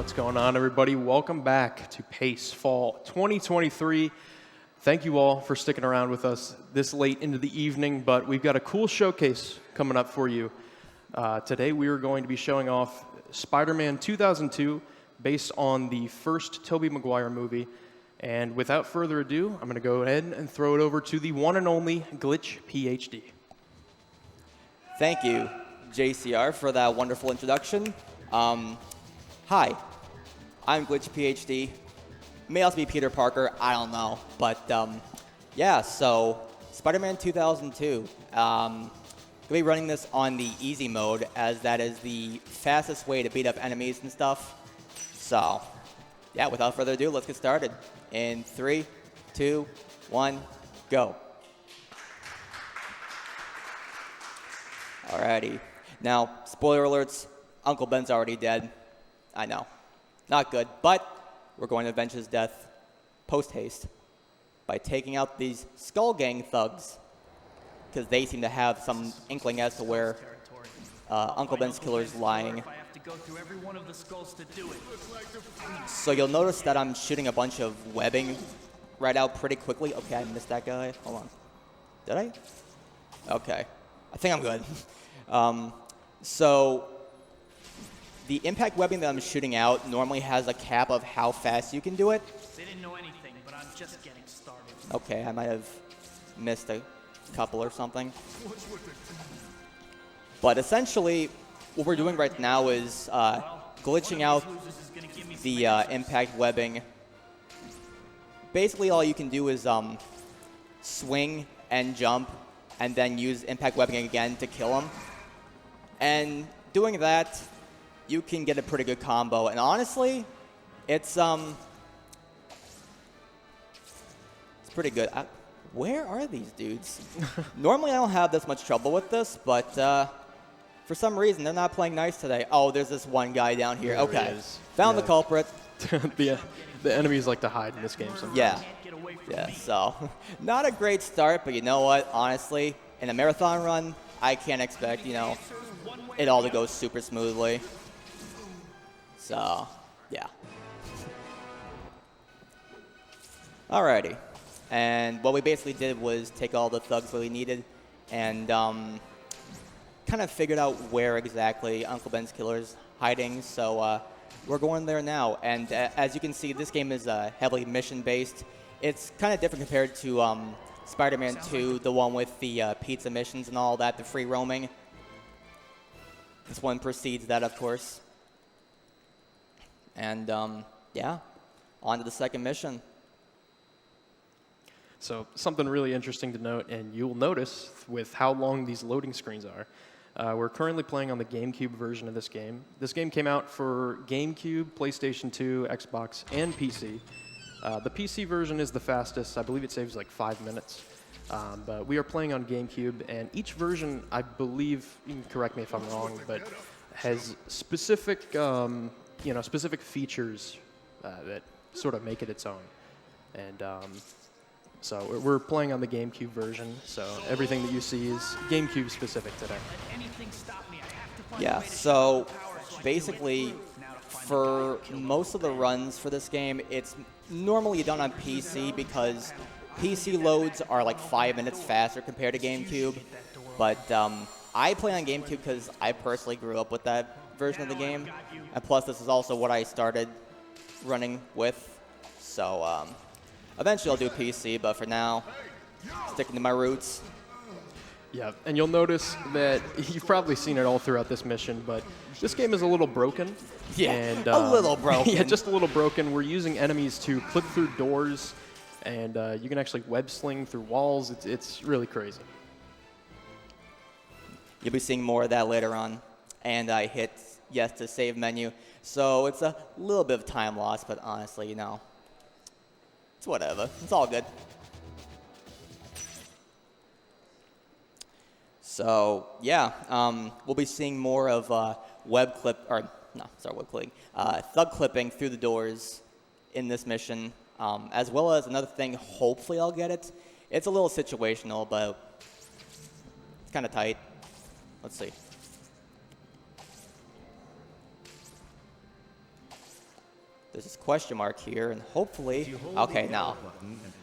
What's going on, everybody? Welcome back to PACE Fall 2023. Thank you all for sticking around with us this late into the evening, but we've got a cool showcase coming up for you. Today we are going to be showing off Spider-Man 2002 based on the first Tobey Maguire movie. And without further ado, I'm going to go ahead and throw it over to the one and only Glitch PhD. Thank you, JCR, for that wonderful introduction. Hi, I'm Glitch PhD. May also be Peter Parker, I don't know. But yeah, so Spider-Man 2002. Gonna be running this on the easy mode, as that is the fastest way to beat up enemies and stuff. So yeah, without further ado, let's get started. In 3, 2, 1, go. Alrighty. Now, spoiler alerts, Uncle Ben's already dead. I know. Not good, but we're going to avenge his death post-haste by taking out these Skull Gang thugs, because they seem to have some inkling as to where Uncle Ben's killer's lying. So you'll notice that I'm shooting a bunch of webbing right out pretty quickly. Okay, I missed that guy. Hold on. Did I? Okay. I think I'm good. So the impact webbing that I'm shooting out normally has a cap of how fast you can do it. They didn't know anything, but I'm just getting started. Okay, I might have missed a couple or something. But essentially, what we're doing right now is glitching out the impact webbing. Basically, all you can do is swing and jump, and then use impact webbing again to kill him. And doing that, you can get a pretty good combo. And honestly, it's pretty good. Where are these dudes? Normally, I don't have this much trouble with this, but for some reason, they're not playing nice today. Oh, there's this one guy down here. Okay, found the culprit. The enemies like to hide in this game sometimes. Yeah, so not a great start, but you know what? Honestly, in a marathon run, I can't expect, it all to go super smoothly. So, yeah. Alrighty. And what we basically did was take all the thugs that we needed and kind of figured out where exactly Uncle Ben's killer's hiding. So we're going there now. And as you can see, this game is heavily mission-based. It's kind of different compared to Spider-Man 2, the one with the pizza missions and all that, the free roaming. This one precedes that, of course. And yeah, on to the second mission. So something really interesting to note, and you'll notice with how long these loading screens are. We're currently playing on the GameCube version of this game. This game came out for GameCube, PlayStation 2, Xbox, and PC. The PC version is the fastest. I believe it saves like 5 minutes. But we are playing on GameCube, and each version, I believe, you can correct me if I'm wrong, but has specific, specific features that sort of make it its own. And so we're playing on the GameCube version, so everything that you see is GameCube specific today. Yeah, so basically, for most of the runs for this game, it's normally done on PC because PC loads are like 5 minutes faster compared to GameCube. But I play on GameCube because I personally grew up with that version of the game. And plus, this is also what I started running with. So eventually I'll do PC, but for now, sticking to my roots. Yeah, and you'll notice that you've probably seen it all throughout this mission, but this game is a little broken. Yeah, and, a little broken. Yeah, just a little broken. We're using enemies to clip through doors, and you can actually web sling through walls. It's really crazy. You'll be seeing more of that later on. And I hit yes to save menu. So it's a little bit of time loss, but honestly, it's whatever. It's all good. So yeah, we'll be seeing more of thug clipping through the doors in this mission, as well as another thing. Hopefully, I'll get it. It's a little situational, but it's kind of tight. Let's see. there's this question mark here, and hopefully, okay, no.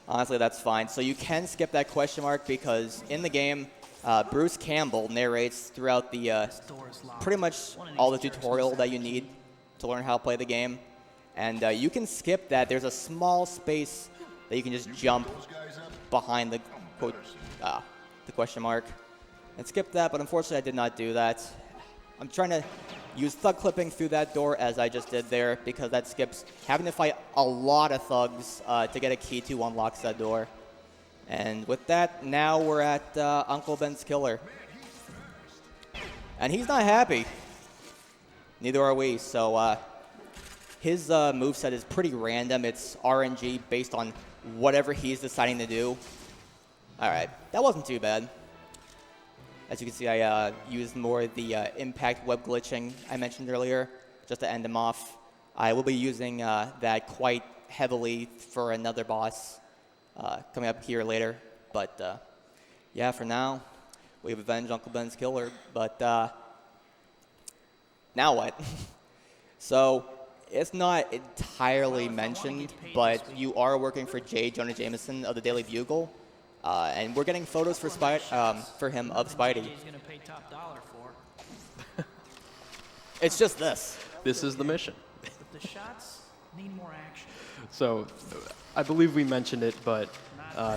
Honestly, that's fine. So you can skip that question mark because in the game, Bruce Campbell narrates throughout the pretty much all the tutorial that you need to learn how to play the game. And you can skip that. There's a small space that you can just jump behind the question mark and skip that, but unfortunately I did not do that. I'm trying to use thug clipping through that door as I just did there because that skips having to fight a lot of thugs to get a key to unlock that door. And with that, now we're at Uncle Ben's killer. And he's not happy. Neither are we. So his moveset is pretty random. It's RNG based on whatever he's deciding to do. All right, that wasn't too bad. As you can see, I used more of the impact web glitching I mentioned earlier just to end him off. I will be using that quite heavily for another boss coming up here later. But yeah, for now, we've avenged Uncle Ben's killer. But now what? So it's not entirely mentioned, but you are working for J. Jonah Jameson of the Daily Bugle. And we're getting photos for him of Spidey. He's gonna pay top dollar for. It's just this. This is the mission. The shots need more action. So I believe we mentioned it, but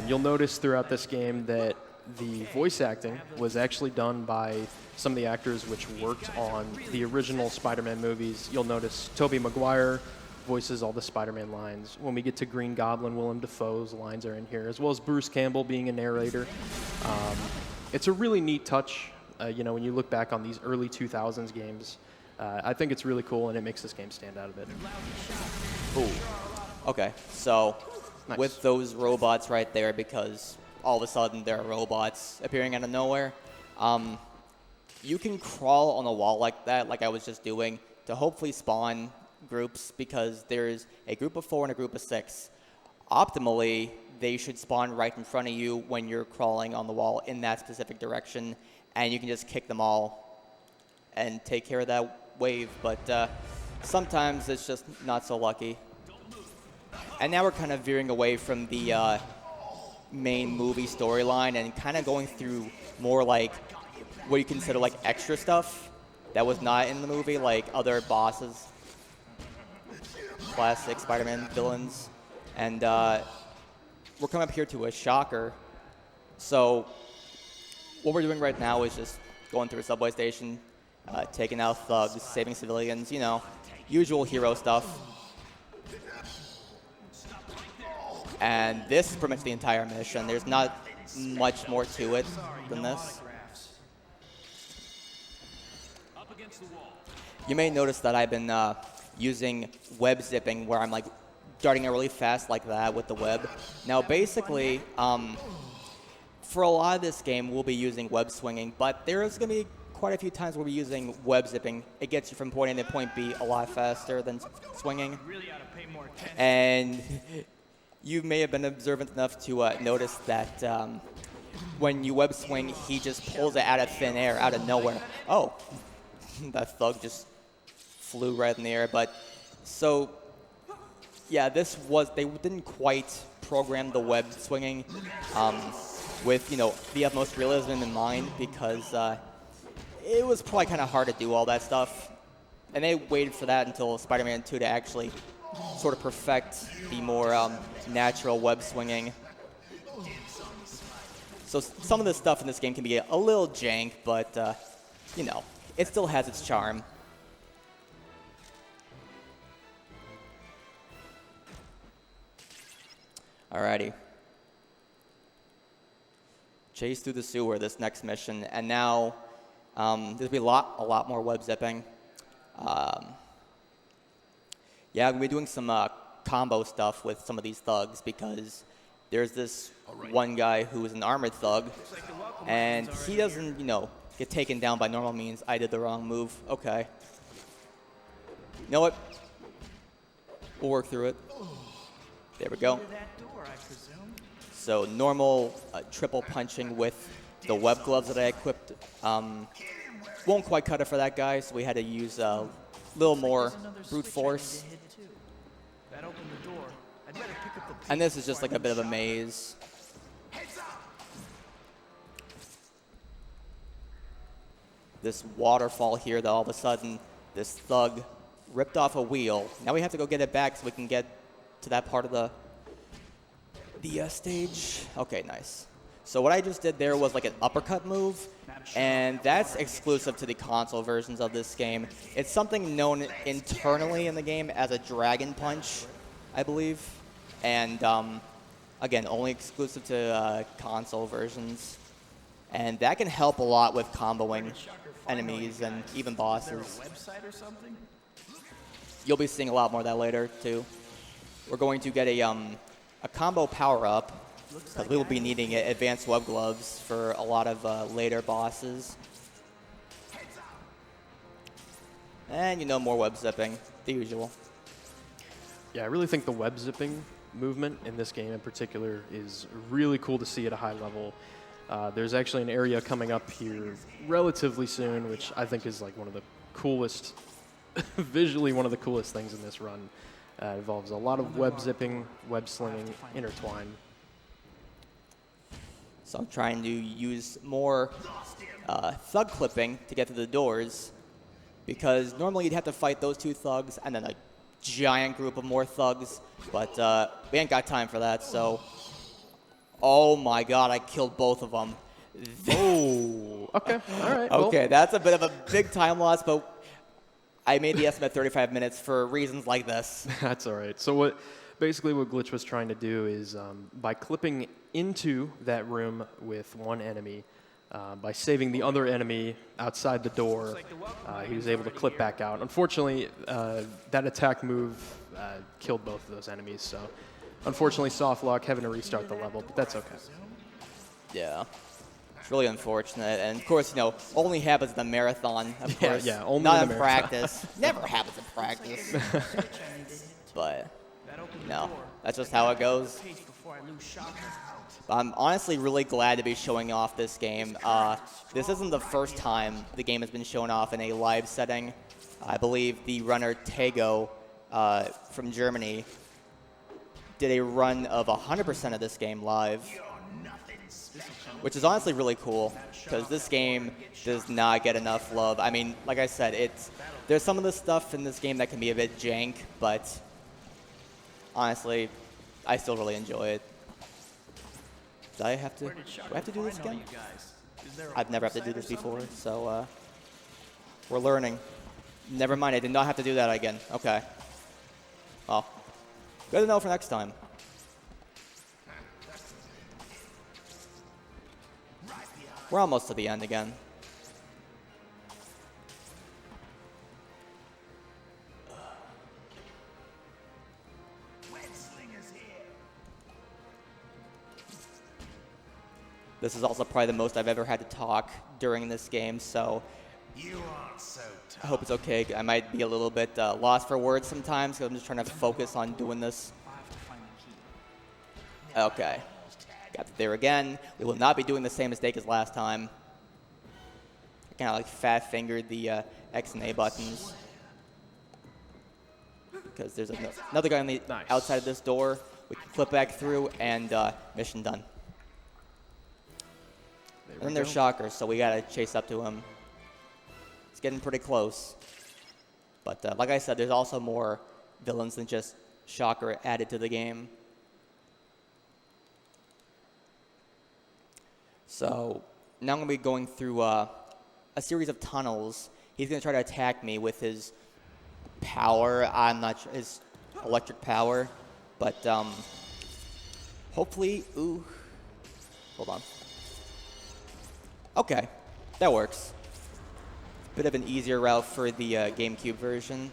you'll notice throughout this game that the voice acting was actually done by some of the actors which worked on the original Spider-Man movies. You'll notice Tobey Maguire voices all the Spider-Man lines. When we get to Green Goblin, Willem Dafoe's lines are in here, as well as Bruce Campbell being a narrator. It's a really neat touch, you know, when you look back on these early 2000s games. I think it's really cool, and it makes this game stand out a bit. Ooh. Okay, so Nice. With those robots right there, because all of a sudden there are robots appearing out of nowhere, you can crawl on a wall like that, like I was just doing, to hopefully spawn groups, because there's a group of 4 and a group of 6. Optimally, they should spawn right in front of you when you're crawling on the wall in that specific direction, and you can just kick them all and take care of that wave. But sometimes it's just not so lucky. And now we're kind of veering away from the main movie storyline and kind of going through more like what you consider like extra stuff that was not in the movie, like other bosses, classic Spider-Man villains. And we're coming up here to a shocker. So what we're doing right now is just going through a subway station, taking out thugs, saving civilians, you know, usual hero stuff. And this is pretty much the entire mission. There's not much more to it than this. You may notice that I've been using web zipping, where I'm like darting it really fast like that with the web. Now basically, for a lot of this game, we'll be using web swinging, but there's going to be quite a few times we'll be using web zipping. It gets you from point A to point B a lot faster than swinging. Really ought to pay more attention. And you may have been observant enough to notice that when you web swing, he just pulls it out of thin air, out of nowhere. Oh, that thug just flew right in the air. But so, yeah, they didn't quite program the web swinging with, you know, the utmost realism in mind, because it was probably kind of hard to do all that stuff. And they waited for that until Spider-Man 2 to actually sort of perfect the more natural web swinging. So some of the stuff in this game can be a little jank, but, you know, it still has its charm. Alrighty. Chase through the sewer, this next mission, and now there'll be a lot more web zipping. Yeah, we'll be doing some combo stuff with some of these thugs, because there's this one guy who is an armored thug, and he doesn't, you know, get taken down by normal means. I did the wrong move. Okay. You know what? We'll work through it. There we go. So normal triple punching with the web gloves that I equipped won't quite cut it for that guy, so we had to use a little more brute force. That opened the door. I'd better pick up the And this is just like a bit of a maze. This waterfall here that all of a sudden this thug ripped off a wheel. Now we have to go get it back so we can get to that part of the stage. Okay, nice. So what I just did there was like an uppercut move, and that's exclusive to the console versions of this game. It's something known internally in the game as a dragon punch, I believe. And again, only exclusive to console versions. And that can help a lot with comboing enemies and even bosses. website or something? You'll be seeing a lot more of that later, too. We're going to get a combo power-up, because we will be needing advanced web gloves for a lot of later bosses. And, you know, more web zipping, the usual. Yeah, I really think the web zipping movement in this game in particular is really cool to see at a high level. There's actually an area coming up here relatively soon, which I think is like one of the coolest, visually one of the coolest things in this run. It involves a lot of web zipping, web slinging, intertwine. So I'm trying to use more thug clipping to get to the doors, because normally you'd have to fight those two thugs and then a giant group of more thugs, but we ain't got time for that, so... Oh my god, I killed both of them. Oh, okay, all right. Okay, well, that's a bit of a big time loss, but I made the estimate 35 minutes for reasons like this. That's all right. So basically what Glitch was trying to do is by clipping into that room with one enemy, by saving the other enemy outside the door, he was able to clip back out. Unfortunately, that attack move killed both of those enemies, so unfortunately soft lock, having to restart the level, but that's okay. Yeah. It's really unfortunate, and of course, you know, only happens in the marathon, of course. Yeah, only not in the in marathon. practice. Never happens in practice. But, you know, that's just how it goes. I'm honestly really glad to be showing off this game. This isn't the first time the game has been shown off in a live setting. I believe the runner Tego from Germany did a run of 100% of this game live, which is honestly really cool, because this game does not get enough love. I mean, like I said, there's some of the stuff in this game that can be a bit jank, but honestly, I still really enjoy it. Do I have to do this again? I've never had to do this before, so we're learning. Never mind, I did not have to do that again. Okay. Well, good to know for next time. We're almost to the end again. This is also probably the most I've ever had to talk during this game, so I hope it's okay. I might be a little bit lost for words sometimes, because I'm just trying to focus on doing this. Okay. Got there again. We will not be doing the same mistake as last time. I kind of like fat-fingered the X and A buttons, because there's another guy on the outside of this door. We can flip back through, and mission done. And then there's Shocker, so we gotta chase up to him. It's getting pretty close. But like I said, there's also more villains than just Shocker added to the game. So now I'm gonna be going through a series of tunnels. He's gonna try to attack me with his power. I'm not sure, his electric power, but hopefully, ooh, hold on. Okay, that works. Bit of an easier route for the GameCube version.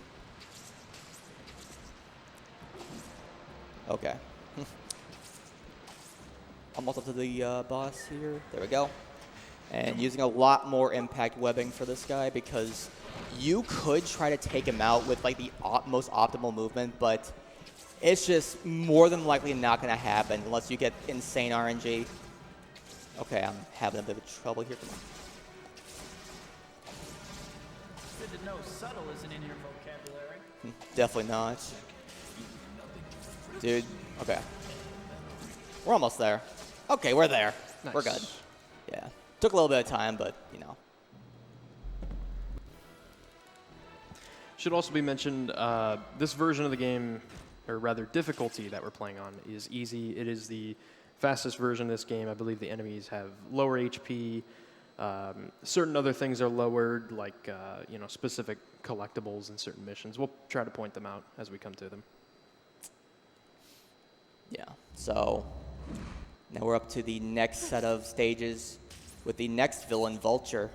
Okay. Almost up to the boss here. There we go. And using a lot more impact webbing for this guy, because you could try to take him out with like the most optimal movement, but it's just more than likely not going to happen unless you get insane RNG. Okay, I'm having a bit of trouble here. Come on. Good to know subtle isn't in your vocabulary. Definitely not. Dude, okay. We're almost there. Okay, we're there. Nice. We're good. Yeah. Took a little bit of time, but, you know. Should also be mentioned, this version of the game, or rather difficulty that we're playing on, is easy. It is the fastest version of this game. I believe the enemies have lower HP. Certain other things are lowered, like you know, specific collectibles in certain missions. We'll try to point them out as we come to them. Yeah. So now we're up to the next set of stages with the next villain, Vulture.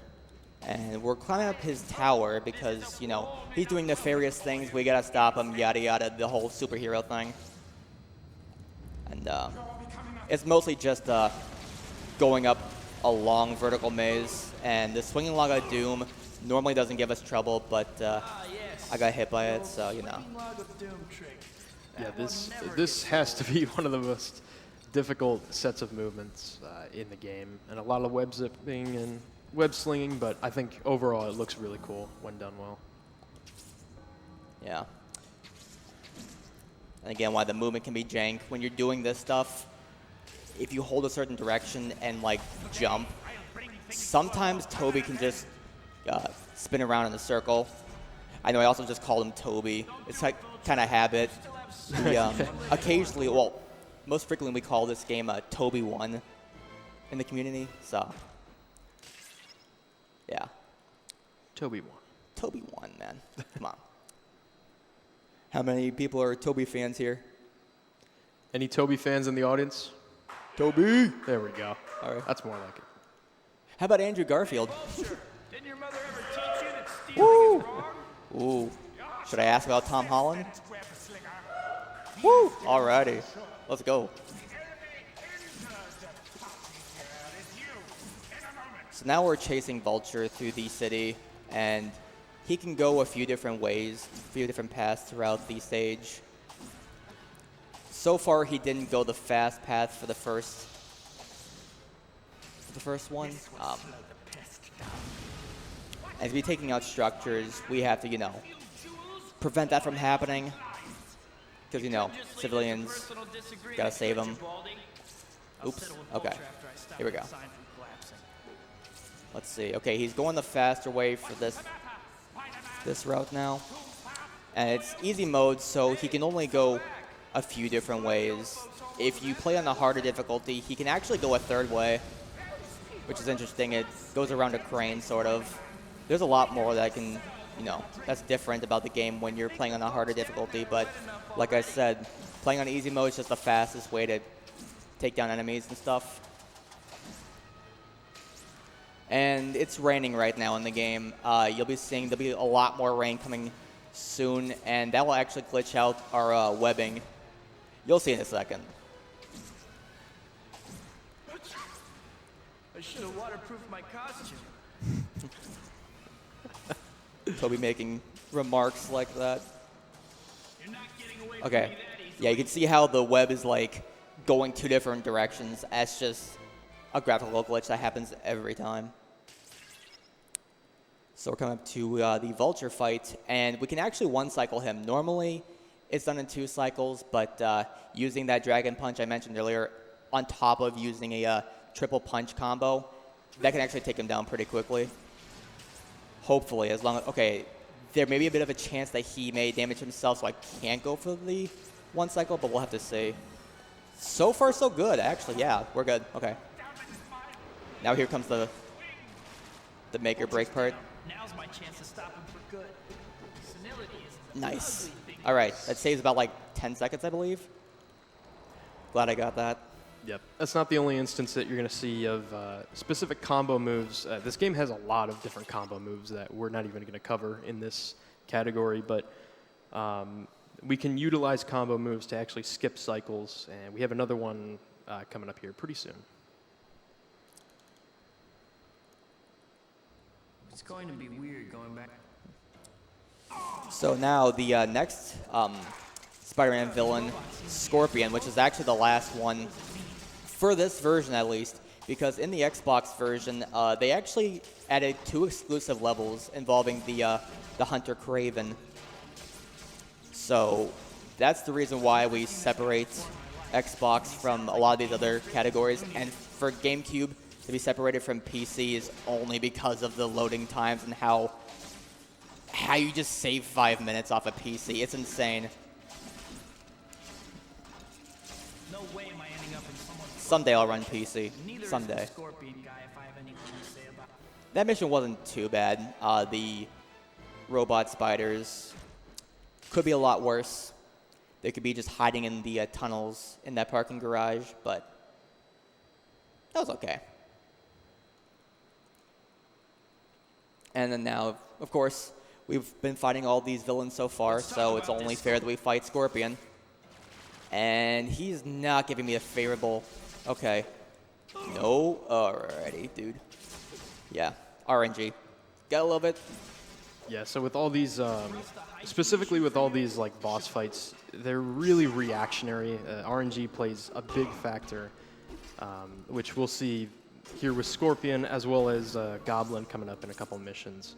And we're climbing up his tower because, you know, he's doing nefarious things. We gotta stop him, yada yada, the whole superhero thing. And it's mostly just going up a long vertical maze. And the swinging log of doom normally doesn't give us trouble, but I got hit by it, so you know. Yeah, this has to be one of the most difficult sets of movements in the game, and a lot of web zipping and web slinging, but I think overall it looks really cool when done well. Yeah. And again, why the movement can be jank. When you're doing this stuff, if you hold a certain direction and like jump, sometimes Toby can just spin around in a circle. I know I also just called him Toby. It's like kind of habit. We, occasionally, well, most frequently we call this game Toby 1 in the community, so yeah. Toby 1. Toby 1, man. Come on. How many people are Toby fans here? Any Toby fans in the audience? Toby! There we go. All right. That's more like it. How about Andrew Garfield? Didn't your mother ever teach you that stealing is wrong? Ooh. Should I ask about Tom Holland? Woo! Alrighty. Let's go. So now we're chasing Vulture through the city, and he can go a few different ways, a few different paths throughout the stage. So far, he didn't go the fast path for the first one. As we taking out structures, we have to, you know, prevent that from happening. Because, you know, civilians, gotta save them. Oops, okay, here we go. Let's see, okay, he's going the faster way for this route now. And it's easy mode, so he can only go a few different ways. If you play on the harder difficulty, he can actually go a third way, which is interesting. It goes around a crane, sort of. There's a lot more that can, you know, that's different about the game when you're playing on the harder difficulty, but like I said, playing on easy mode is just the fastest way to take down enemies and stuff. And it's raining right now in the game. You'll be seeing there'll be a lot more rain coming soon, and that will actually glitch out our webbing. You'll see in a second. I should have waterproofed my costume. Toby making remarks like that. You're not getting away from Okay. me that easily. Yeah, you can see how the web is like going two different directions. That's just a graphical glitch that happens every time. So we're coming up to the Vulture fight, and we can actually one-cycle him. Normally, it's done in 2 cycles, but using that Dragon Punch I mentioned earlier, on top of using a triple punch combo, that can actually take him down pretty quickly. Hopefully, as long as, okay, there may be a bit of a chance that he may damage himself, so I can't go for the one cycle, but we'll have to see. So far, so good, actually. Yeah, we're good. Okay. Now here comes the make or break part. Now's my chance to stop him for good. Senility is the Nice. ugly thing. All right, that saves about like 10 seconds, I believe. Glad I got that. Yep. That's not the only instance that you're going to see of specific combo moves. This game has a lot of different combo moves that we're not even going to cover in this category, but we can utilize combo moves to actually skip cycles, and we have another one coming up here pretty soon. It's going to be weird going back. So now the next Spider-Man villain, Scorpion, which is actually the last one for this version at least, because in the Xbox version, they actually added 2 exclusive levels involving the Hunter Craven. So That's the reason why we separate Xbox from a lot of these other categories. And for GameCube to be separated from PC is only because of the loading times and how you just save 5 minutes off a PC. It's insane. No way am I ending up in someone's Someday I'll run PC. Neither Someday. is the Scorpion guy if I have anything to say about That mission wasn't too bad. The robot spiders could be a lot worse. They could be just hiding in the tunnels in that parking garage, but that was okay. And then now, of course, we've been fighting all these villains so far, so it's only fair that we fight Scorpion. And he's not giving me a favorable... Okay. No. Alrighty, dude. Yeah. RNG. Got a little bit. Yeah, so with all these, specifically with all these like boss fights, they're really reactionary. RNG plays a big factor, which we'll see here with Scorpion as well as Goblin coming up in a couple missions.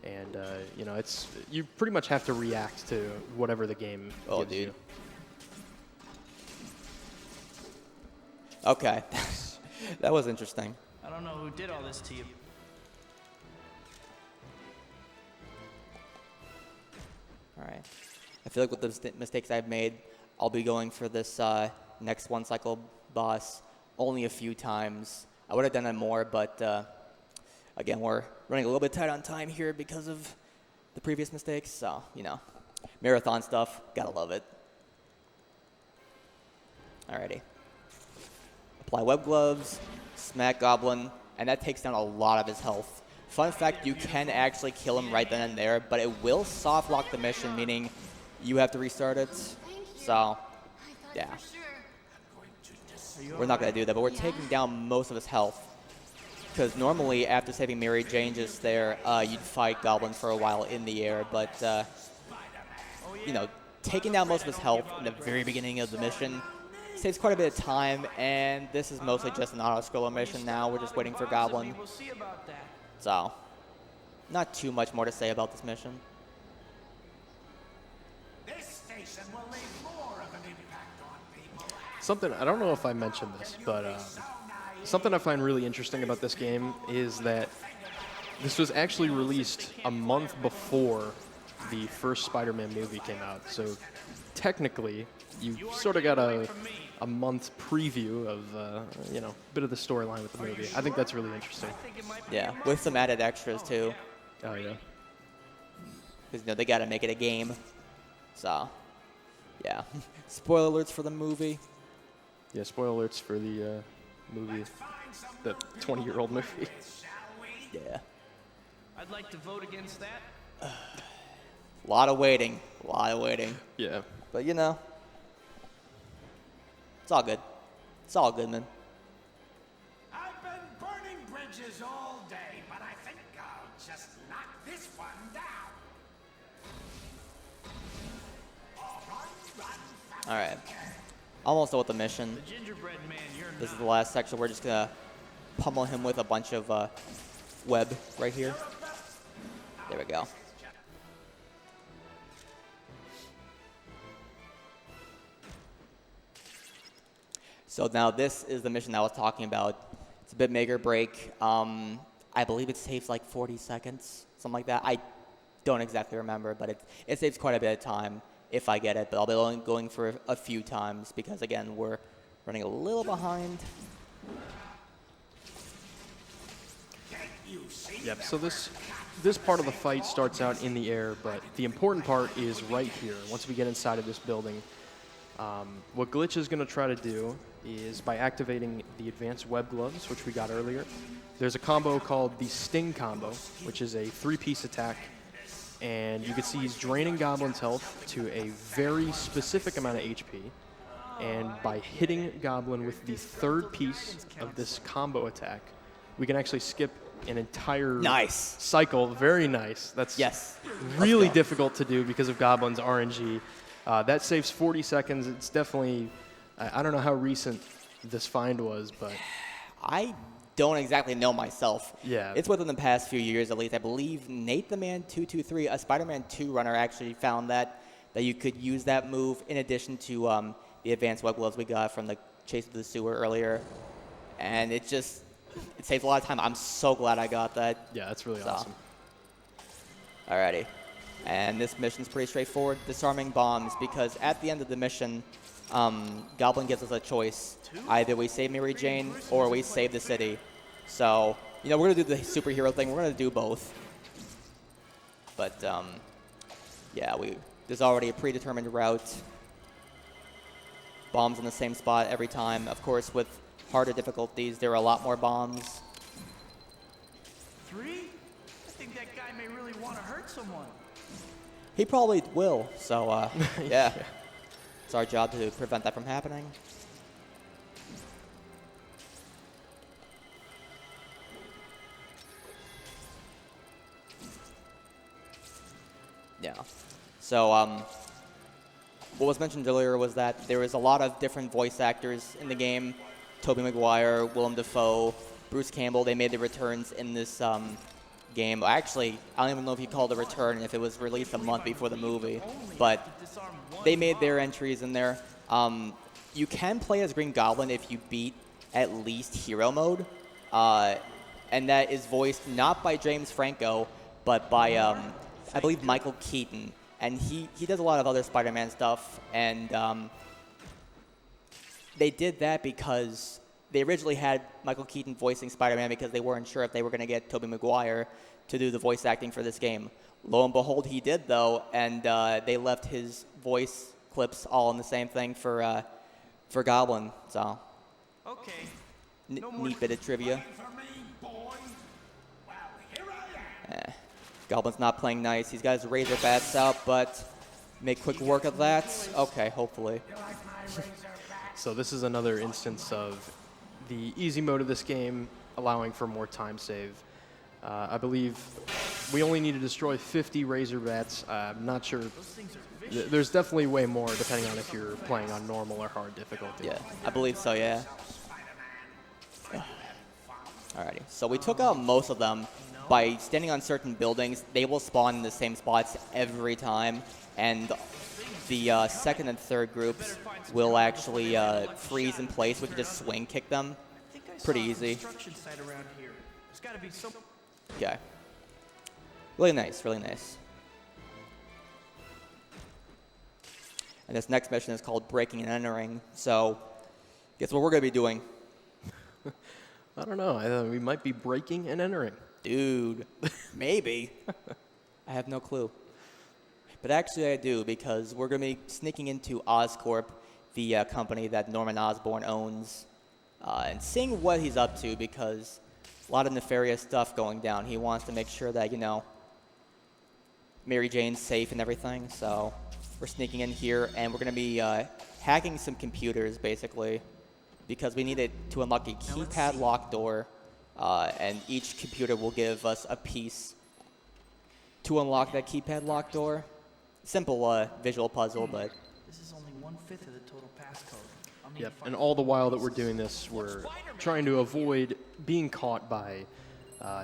And you know, you pretty much have to react to whatever the game gives dude. you. Okay. That was interesting. I don't know who did all this to you. All right. I feel like with the mistakes I've made, I'll be going for this next one cycle boss only a few times. I would have done it more, but again, we're running a little bit tight on time here because of the previous mistakes. So, you know, marathon stuff, gotta love it. Alrighty. Apply web gloves, smack Goblin, and that takes down a lot of his health. Fun fact, you can actually kill him right then and there, but it will soft lock the mission, meaning you have to restart it. So, yeah. We're not going to do that, but we're taking down most of his health. Because normally, after saving Mary Jane just there, you'd fight Goblin for a while in the air, but, you know, taking down most of his health in the very beginning of the mission saves quite a bit of time, and this is mostly just an auto-scroller mission now. We're just waiting for Goblin. We'll see about that. So, not too much more to say about this mission. This station will leave more of an impact on people. Something, I don't know if I mentioned this, but something I find really interesting about this game is that this was actually released a month before the first Spider-Man movie came out. So technically, you sort of got a month preview of, you know, a bit of the storyline with the movie. I think that's really interesting. Yeah, with some added extras too. Oh, yeah. Because, you know, they got to make it a game. So, yeah. Spoiler alerts for the movie. Yeah, spoiler alerts for the movie, the 20-year-old movie. Yeah. I'd like to vote against that. A lot of waiting. A lot of waiting. Yeah. But, you know, it's all good. It's all good, man. I've been burning bridges all day, but I think I'll just knock this one down. All right. Almost done with the mission. The gingerbread man, you're This is not. the last section. We're just going to pummel him with a bunch of web right here. There we go. So now this is the mission I was talking about. It's a bit make or break. I believe it saves like 40 seconds, something like that. I don't exactly remember, but it saves quite a bit of time if I get it. But I'll be only going for a few times because, again, we're running a little behind. Yep, so this part of the fight starts out in the air, but the important part is right here. Once we get inside of this building, what Glitch is going to try to do is by activating the advanced web gloves, which we got earlier, there's a combo called the Sting combo, which is a 3-piece attack, and you can see he's draining Goblin's health to a very specific amount of HP, and by hitting Goblin with the 3rd piece of this combo attack, we can actually skip an entire Nice. cycle. Very nice. That's Yes. really difficult to do because of Goblin's RNG. That saves 40 seconds. It's definitely, I don't know how recent this find was, but I don't exactly know myself. Yeah. It's within the past few years, at least. I believe Nate the Man 223, a Spider-Man 2 runner, actually found that that you could use that move in addition to the advanced web gloves we got from the chase to the sewer earlier. And it saves a lot of time. I'm so glad I got that. Yeah, that's really awesome. Alrighty. And this mission's pretty straightforward, disarming bombs, because at the end of the mission, Goblin gives us a choice. Either we save Mary Jane or we save the city. So, you know, we're going to do the superhero thing. We're going to do both. But, yeah, there's already a predetermined route. Bombs in the same spot every time. Of course, with harder difficulties, there are a lot more bombs. 3? I think that guy may really want to hurt someone. He probably will, so, yeah. It's our job to prevent that from happening. Yeah. So, what was mentioned earlier was that there is a lot of different voice actors in the game. Tobey Maguire, Willem Dafoe, Bruce Campbell, they made their returns in this game. Actually, I don't even know if you called it a return if it was released a month before the movie, but they made their entries in there. You can play as Green Goblin if you beat at least Hero Mode, and that is voiced not by James Franco, but by, I believe, Michael Keaton. And he does a lot of other Spider-Man stuff, and they did that because they originally had Michael Keaton voicing Spider-Man because they weren't sure if they were going to get Tobey Maguire to do the voice acting for this game. Lo and behold, he did, though, and they left his voice clips all in the same thing for Goblin. So, Okay. neat bit of trivia. For me, boy. Well, here I am. Goblin's not playing nice. He's got his razor bats out, but make quick work of that. Okay, hopefully. You like my razor back? So this is another instance of the easy mode of this game allowing for more time save. I believe we only need to destroy 50 razor bats. I'm not sure. There's definitely way more depending on if you're playing on normal or hard difficulty. Yeah, I believe so, yeah. Alrighty, so we took out most of them. By standing on certain buildings, they will spawn in the same spots every time, and the second and third groups will actually freeze in place. We can just swing kick them. Pretty easy. Construction site around here. There's got to be some. Okay. Really nice, really nice. And this next mission is called Breaking and Entering. So, guess what we're going to be doing? I don't know. We might be breaking and entering. Dude, maybe. I have no clue. But actually I do, because we're going to be sneaking into Oscorp, the company that Norman Osborn owns, and seeing what he's up to, because a lot of nefarious stuff going down. He wants to make sure that, you know, Mary Jane's safe and everything. So we're sneaking in here, and we're going to be hacking some computers, basically, because we need it to unlock a keypad lock door. And each computer will give us a piece to unlock that keypad lock door. Simple visual puzzle, but... This is only 1/5 of the total passcode. I'll need Yep. to find And all the while that we're doing this, we're trying to avoid being caught by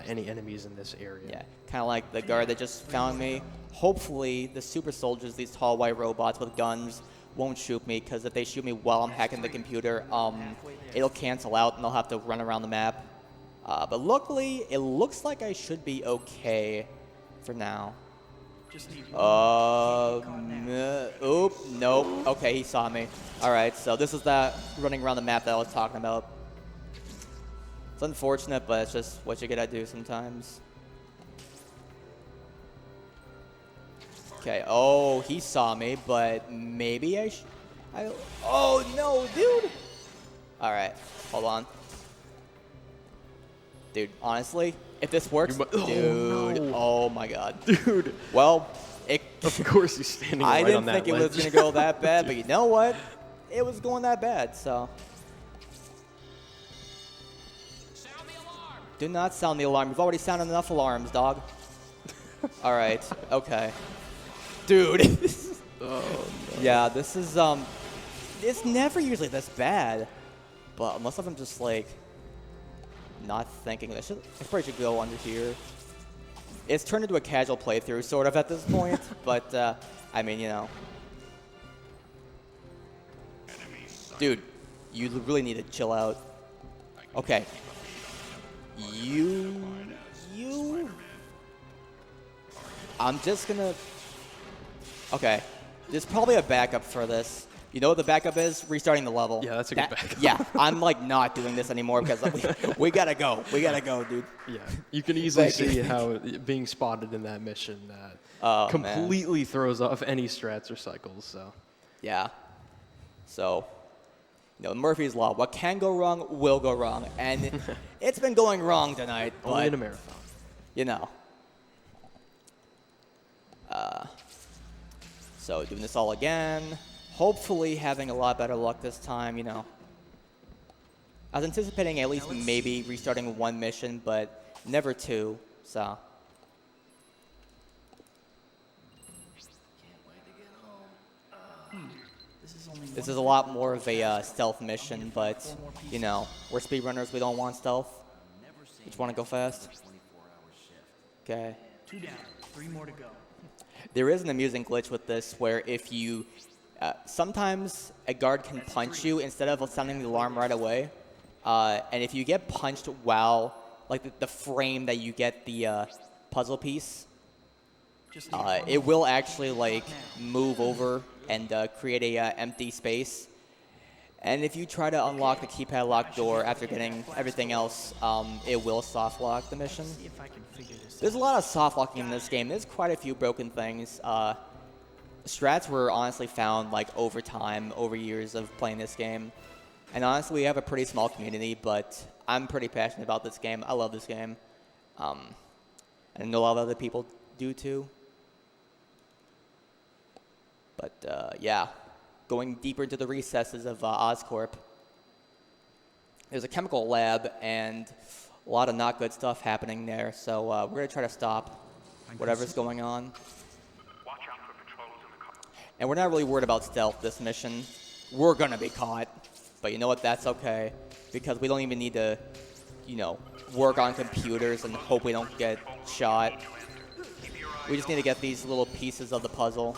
any enemies in this area. Yeah, kind of like the guard that just found me. Hopefully, the super soldiers, these tall white robots with guns, won't shoot me, because if they shoot me while I'm hacking the computer, it'll cancel out and I'll have to run around the map. But luckily, it looks like I should be okay for now. Just need Oop, nope. Okay, he saw me. All right, so this is that running around the map that I was talking about. It's unfortunate, but it's just what you gotta do sometimes. Okay, oh, he saw me, but maybe oh, no, dude. All right, hold on. Dude, honestly, if this works, dude, oh my god. Dude. Well, Of course he's standing I right didn't on that think it ledge. was going to go that bad, but you know what? It was going that bad, so. Sound the alarm. Do not sound the alarm. You've already sounded enough alarms, dog. All right, okay. Dude. Oh, no. Yeah, this is, it's never usually this bad. But unless I'm just, like, not thinking, I probably should go under here. It's turned into a casual playthrough, sort of, at this point. But, I mean, you know, Dude, you really need to chill out. Okay. You. I'm just gonna. Okay. There's probably a backup for this. You know what the backup is? Restarting the level. Yeah, that's a good backup. Yeah, I'm like not doing this anymore because we gotta go. We gotta go, dude. Yeah, you can easily see how being spotted in that mission completely throws off any strats or cycles. So. Yeah. So, Murphy's Law. What can go wrong will go wrong. And it's been going wrong tonight. Only in a marathon. So doing this all again. Hopefully having a lot better luck this time, I was anticipating at least maybe restarting one mission, but never two, so. This is a lot more of a stealth mission, but, we're speedrunners, we don't want stealth. We just want to go fast. Okay. 2 down, 3 more to go. There is an amusing glitch with this where if you, sometimes a guard can punch you instead of sounding the alarm right away. And if you get punched while, like the frame that you get the puzzle piece, it will actually like move over and create a empty space. And if you try to unlock the keypad lock door after getting everything else, it will soft lock the mission. See if I can figure this There's a lot of soft locking in this game. There's quite a few broken things. Strats were honestly found like over time, over years of playing this game. And honestly, we have a pretty small community, but I'm pretty passionate about this game. I love this game. And I know a lot of other people do too. But yeah, going deeper into the recesses of Oscorp. There's a chemical lab and a lot of not good stuff happening there. So we're going to try to stop whatever's going on. Watch out for patrols in the car. And we're not really worried about stealth this mission. We're going to be caught. But you know what? That's okay. Because we don't even need to, work on computers and hope we don't get shot. We just need to get these little pieces of the puzzle.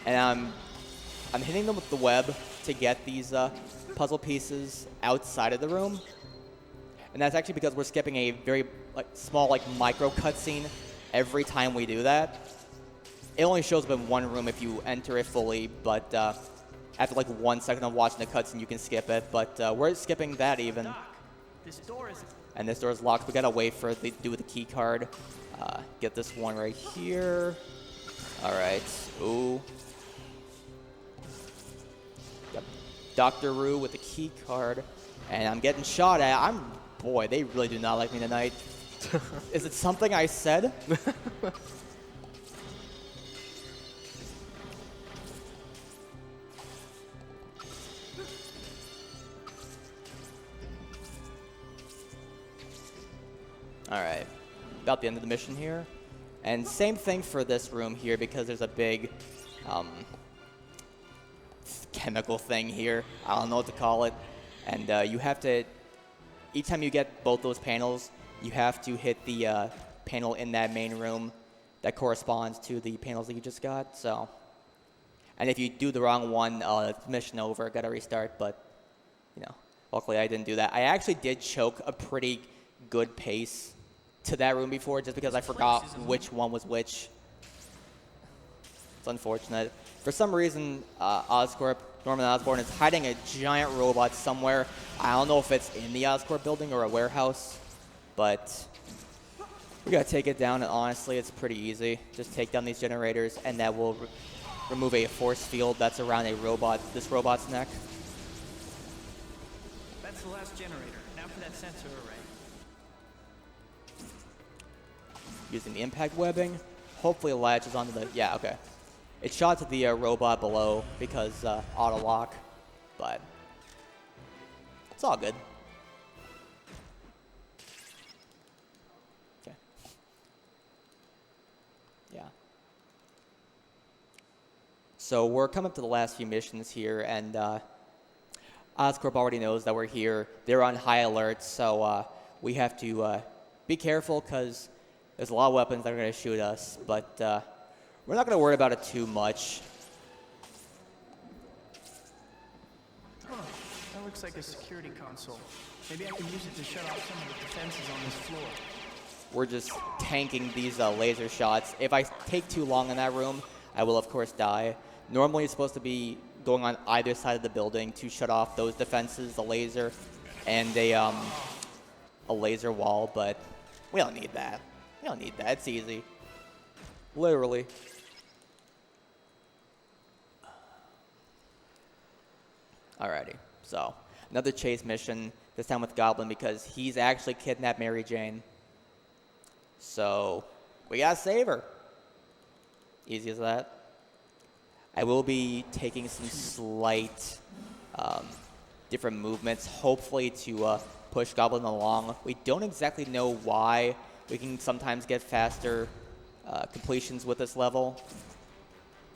And I'm hitting them with the web to get these puzzle pieces outside of the room. And that's actually because we're skipping a very small micro cutscene every time we do that. It only shows up in one room if you enter it fully, but after 1 second of watching the cutscene, you can skip it. But we're skipping that even. This door is... And this door is locked. We gotta wait for it to do with the key card. Get this one right here. All right. Ooh. Yep. Dr. Rue with the key card. And I'm getting shot at. Boy, they really do not like me tonight. Is it something I said? All right, about the end of the mission here. And same thing for this room here because there's a big chemical thing here. I don't know what to call it. And you have to, each time you get both those panels, you have to hit the panel in that main room that corresponds to the panels that you just got. So, and if you do the wrong one, mission over, gotta restart. But, luckily I didn't do that. I actually did choke a pretty good pace to that room before just because I forgot which one was which. It's unfortunate. For some reason, Oscorp, Norman Osborn, is hiding a giant robot somewhere. I don't know if it's in the Oscorp building or a warehouse, but we gotta take it down, and honestly, it's pretty easy. Just take down these generators, and that will remove a force field that's around this robot's neck. That's the last generator. Now for that sensor array. Using the impact webbing. Hopefully it latches onto the, yeah, okay. It shot to the robot below because auto lock, but it's all good. Okay. Yeah. So we're coming up to the last few missions here, and Oscorp already knows that we're here. They're on high alert, so we have to be careful because there's a lot of weapons that are going to shoot us, but we're not going to worry about it too much. looks like a security console. Maybe I can use it to shut off some of the defenses on this floor. We're just tanking these laser shots. If I take too long in that room, I will of course die. Normally it's supposed to be going on either side of the building to shut off those defenses, the laser, and a laser wall, but we don't need that. We don't need that. It's easy. Literally. Alrighty, so another chase mission, this time with Goblin because he's actually kidnapped Mary Jane. So we gotta save her. Easy as that. I will be taking some slight different movements, hopefully to push Goblin along. We don't exactly know why. We can sometimes get faster completions with this level.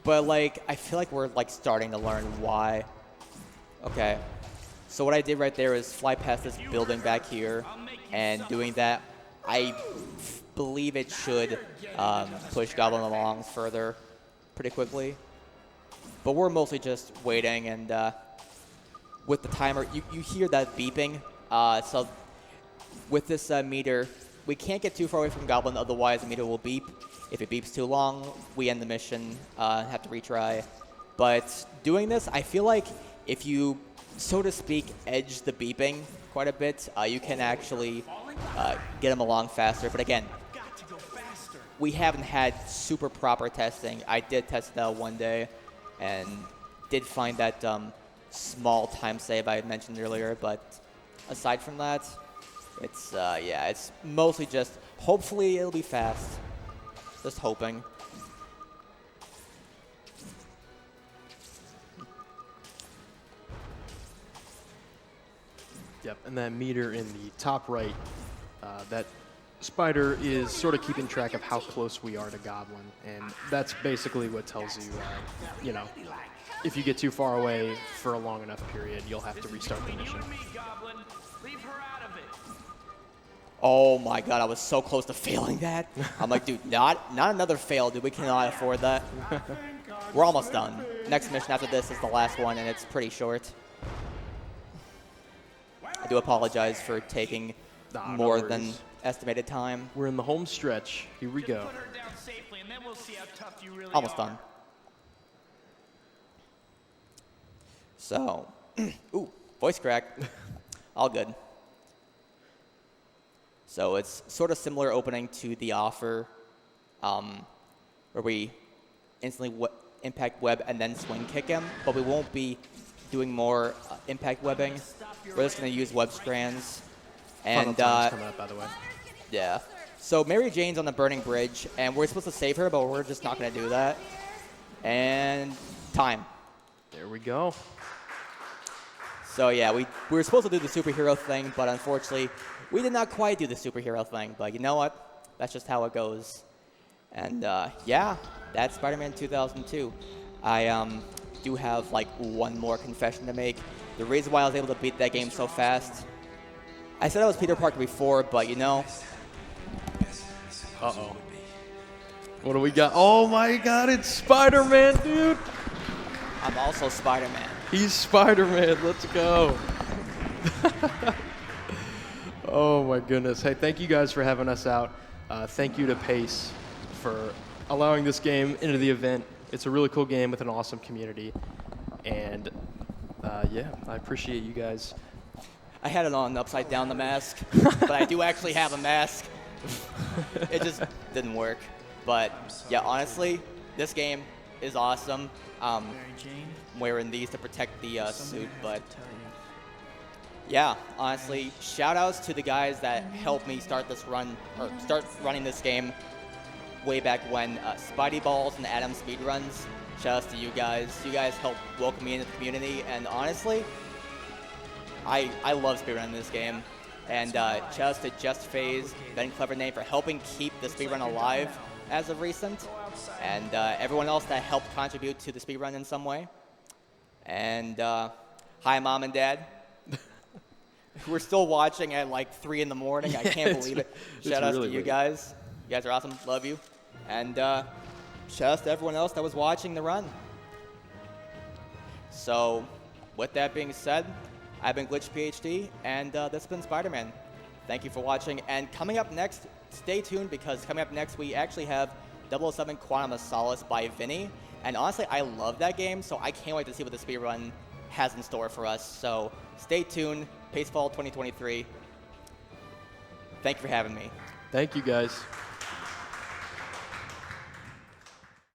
But like, I feel like we're like starting to learn why. Okay, so what I did right there is fly past this building back here, and doing that, I believe it should push Goblin along further pretty quickly. But we're mostly just waiting, and with the timer, you hear that beeping. So with this meter, we can't get too far away from Goblin, otherwise the meter will beep. If it beeps too long, we end the mission, have to retry. But doing this, I feel like if you, so to speak, edge the beeping quite a bit, you can actually get him along faster. But again, we haven't had super proper testing. I did test it out one day and did find that small time save I had mentioned earlier. But aside from that, it's, yeah, it's mostly just, hopefully it'll be fast. Just hoping. Yep, and that meter in the top right, that spider is sort of keeping track of how close we are to Goblin, and that's basically what tells you, you know, if you get too far away for a long enough period, you'll have to restart the mission. Oh my god, I was so close to failing that. I'm like, dude, not another fail, dude. We cannot afford that. We're almost done. Next mission after this is the last one, and it's pretty short. I do apologize for taking more than estimated time. We're in the home stretch. Here we go. Almost done. So, ooh, voice crack. All good. So it's sort of similar opening to The Offer, where we instantly impact web and then swing kick him, but we won't be doing more impact webbing. We're just going to use web strands. And coming up, by the way. Yeah. So Mary Jane's on the burning bridge, and we're supposed to save her, but we're just not going to do that. And time. There we go. So yeah, we were supposed to do the superhero thing, but unfortunately, we did not quite do the superhero thing. But you know what? That's just how it goes. And yeah, that's Spider-Man 2002. I do have like one more confession to make. The reason why I was able to beat that game so fast, I said I was Peter Parker before, but you know. Uh-oh. What do we got? Oh my god, it's Spider-Man, dude! I'm also Spider-Man. He's Spider-Man, let's go. Oh my goodness. Hey, thank you guys for having us out. Thank you to Pace for allowing this game into the event. It's a really cool game with an awesome community. And yeah, I appreciate you guys. I had it on upside down, the mask, but I do actually have a mask. It just didn't work. But yeah, honestly, this game is awesome. I'm wearing these to protect the suit, but yeah, honestly, shout outs to the guys that helped me start this run, or start running this game way back when. Spidey Balls and Adam Speedruns, shout outs to you guys. You guys helped welcome me into the community, and honestly, I love speedrunning this game. And shout outs to Just Phase, Ben Clever Name, for helping keep the speedrun alive as of recent, and everyone else that helped contribute to the speedrun in some way. And hi, Mom and Dad. We're still watching at like 3 in the morning. I can't believe it. Shout outs to you guys. You guys are awesome. Love you. And shout outs to everyone else that was watching the run. So with that being said, I've been Glitch PhD, and this has been Spider-Man. Thank you for watching. And coming up next, stay tuned, because coming up next, we actually have 007 Quantum of Solace by Vinny. And honestly, I love that game, so I can't wait to see what the speedrun has in store for us. So stay tuned. Pacefall 2023. Thank you for having me. Thank you, guys.